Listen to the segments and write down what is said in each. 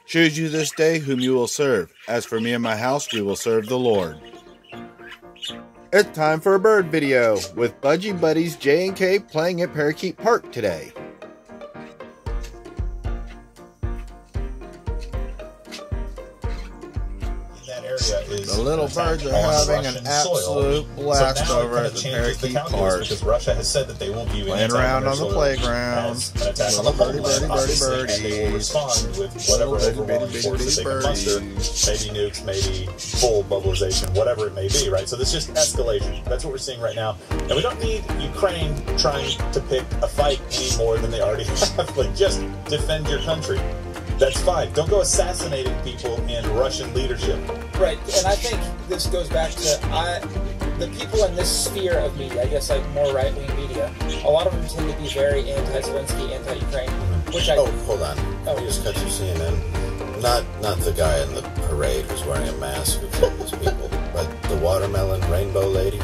Choose you this day whom you will serve. As for me and my house, we will serve the Lord. It's time for a bird video with Budgie buddies J and K playing at Parakeet Park today. The little birds are having an absolute blast over at the Parakeet Park. Because Russia has said that they will view playing around on the playground. Little birdies. They will respond with whatever overwhelming force that they can muster. Maybe nukes, maybe full mobilization, whatever it may be, right? So this is just escalation. That's what we're seeing right now. And we don't need Ukraine trying to pick a fight any more than they already have. Like, just defend your country. That's fine. Don't go assassinating people in Russian leadership. Right, and I think this goes back to the people in this sphere of media, I guess like more right-wing media, a lot of them tend to be very anti-Zelensky, anti-Ukraine, which I... Oh, hold on. You just cut your CNN. Not the guy in the parade who's wearing a mask who killed these people, but the watermelon rainbow lady.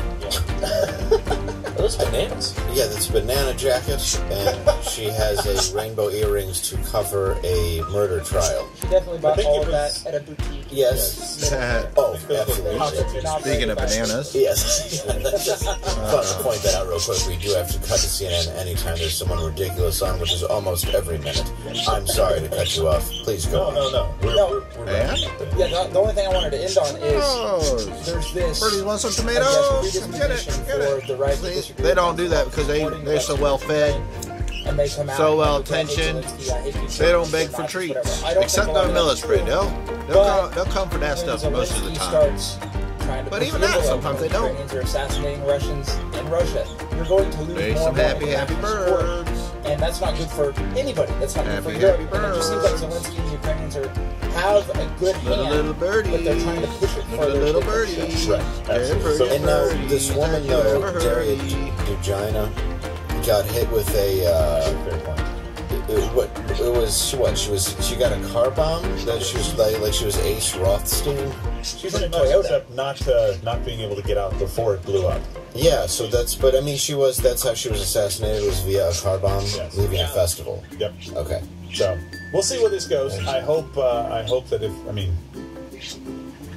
Are those bananas? Yeah, that's a banana jacket, and she has a rainbow earrings to cover a murder trial. She definitely bought all of that at a boutique. Yes. Oh, absolutely. Speaking of bananas. Yes. Let's point that out real quick. We do have to cut to CNN anytime there's someone ridiculous on, which is almost every minute. I'm sorry to cut you off. Please go on. No. We're Yeah, the only thing I wanted to end on is there's this... Birdies want some tomatoes? Get it. The right Please. They don't do that because they're so well fed, and they come out so well attentioned. They don't beg for treats, except on military. They'll come for that stuff most of the time. But even that, sometimes they don't. Ukrainians are assassinating Russians in Russia. You're going to lose There's more some happy birds. And that's not good for anybody. That's not good for Happy Europe. And it just seems like Zelensky and the Ukrainians have a good hand, little birdies, but they're trying to push it further. Little birdies. Right. Absolutely. And now this woman, Daria Dugina, got hit with a. She got a car bomb that she was like she was Ace Rothstein. She's in a Toyota, not being able to get out before it blew up. Yeah, so that's how she was assassinated, was via a car bomb leaving a festival. Yep. Okay. So we'll see where this goes. I hope that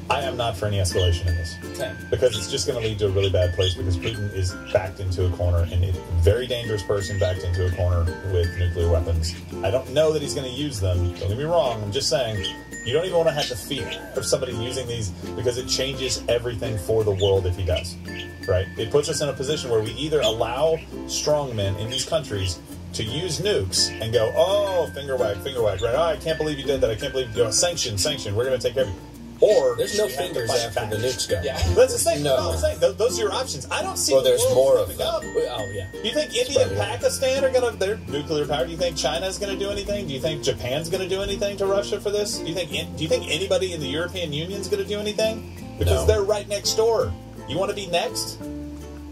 I am not for any escalation in this. Okay. Because it's just going to lead to a really bad place, because Putin is backed into a corner, and a very dangerous person backed into a corner with nuclear weapons. I don't know that he's going to use them. Don't get me wrong. I'm just saying, you don't even want to have the fear of somebody using these, because it changes everything for the world if he does. Right? It puts us in a position where we either allow strongmen in these countries to use nukes and go, oh, finger wag, right? Oh, I can't believe you did that. I can't believe you did sanction. We're going to take care of you. Or there's no fingers after the nukes go. Yeah, that's the thing. No, I'm saying those are your options. I don't see. Well, there's more of them. Oh yeah. Do you think India and Pakistan are gonna? They're nuclear power. Do you think China's gonna do anything? Do you think Japan's gonna do anything to Russia for this? Do you think anybody in the European Union's gonna do anything? Because they're right next door. You want to be next?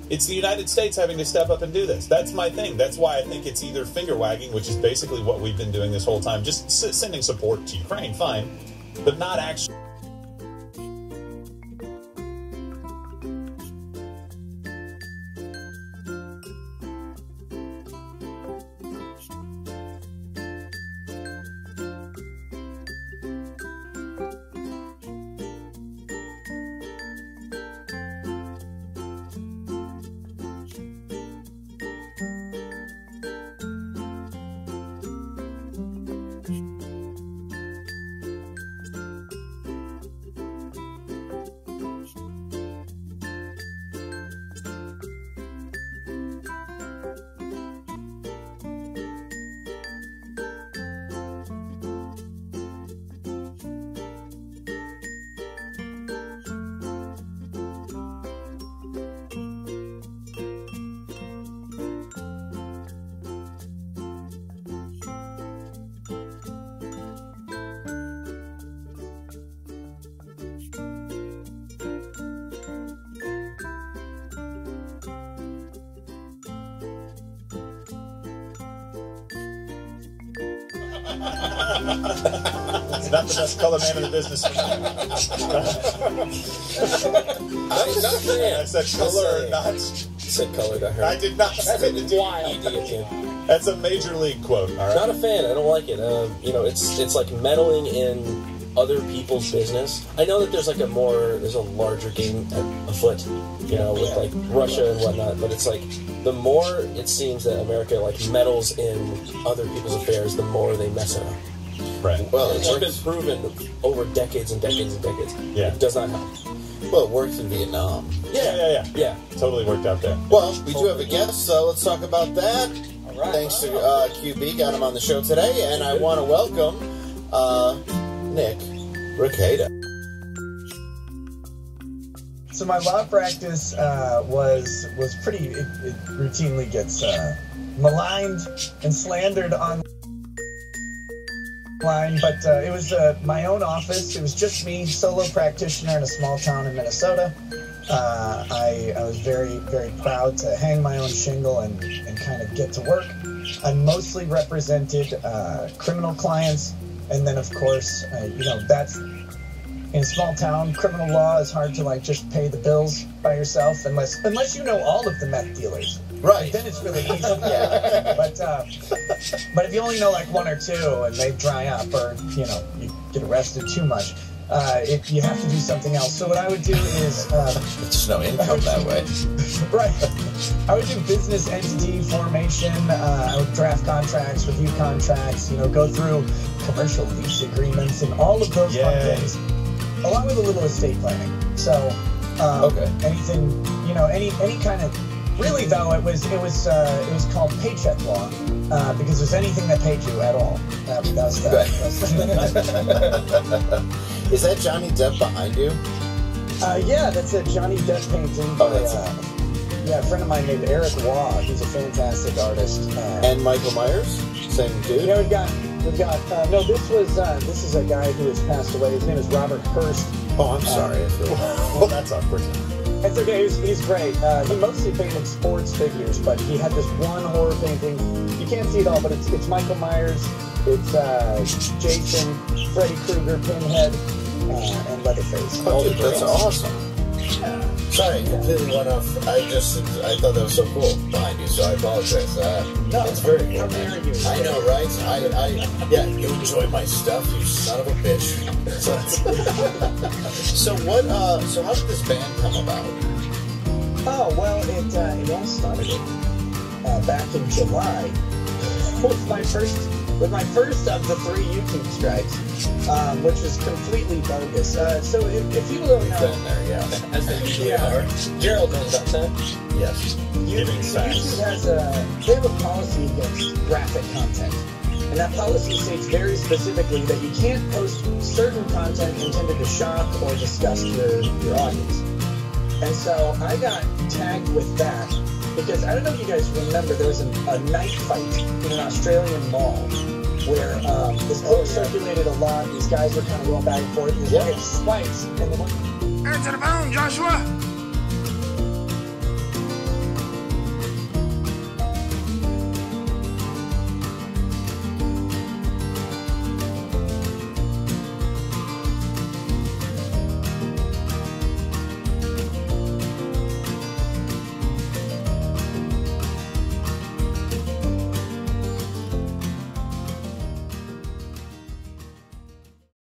It's the United States having to step up and do this. That's my thing. That's why I think it's either finger wagging, which is basically what we've been doing this whole time, just sending support to Ukraine, fine, but not actually. He's not the best color man in the business. I said color, not. You said color to her. I did not say That's wild. That's a major league quote. All right. Not a fan. I don't like it. You know, it's like meddling in other people's business. I know that there's like there's a larger game afoot, you know, with like Russia and whatnot. But it's like the more it seems that America like meddles in other people's affairs, the more they mess it up. Right. Well, It's been proven over decades and decades and decades. Yeah. It does not help. Well, it works in Vietnam. Yeah. Totally worked out there. Well, we do have a guest, so let's talk about that. All right. Thanks to QB, got him on the show today, and I want to welcome Nick Ricada. So my law practice was pretty. It routinely gets maligned and slandered online, but it was my own office. It was just me, solo practitioner in a small town in Minnesota. I was very, very proud to hang my own shingle and kind of get to work. I mostly represented criminal clients, and then of course, that's in a small town. Criminal law is hard to like just pay the bills by yourself, unless you know all of the meth dealers. Right. Then it's really easy. Yeah. But if you only know like one or two and they dry up, or you get arrested too much, you have to do something else. So what I would do is There's no income that way. right. I would do business entity formation. I would draft contracts, review contracts. Go through commercial lease agreements and all of those fun things, along with a little estate planning. So anything, any kind of. Really, though, it was called paycheck law because there's anything that paid you at all. Is that Johnny Depp behind you? Yeah, that's a Johnny Depp painting. Oh, that's a friend of mine named Eric Waugh. He's a fantastic artist. And Michael Myers, same dude. we've got. No, this is a guy who has passed away. His name is Robert Hurst. Oh, I'm sorry. I feel Well, that's awkward. It's okay, he's great. He mostly painted sports figures, but he had this one horror painting. You can't see it all, but it's Michael Myers, it's Jason, Freddy Krueger, Pinhead, and Leatherface. Oh, dude, that's awesome. Sorry, completely went off. I thought that was so cool behind you, so I apologize. It's very cool. How dare you? I know, right? Yeah, you enjoy my stuff, you son of a bitch. So how did this band come about? Oh, well, it all started back in July with my first of the 3 YouTube strikes, which was completely bogus. So if people don't know... Been there, yeah. As they usually are. Gerald knows about that. Yes. YouTube have a policy against graphic content. And that policy states very specifically that you can't post certain content intended to shock or disgust your audience. And so I got tagged with that because I don't know if you guys remember, there was a knife fight in an Australian mall where this book circulated a lot. These guys were kind of going back and forth. There's spikes. And then Answer the phone, Joshua!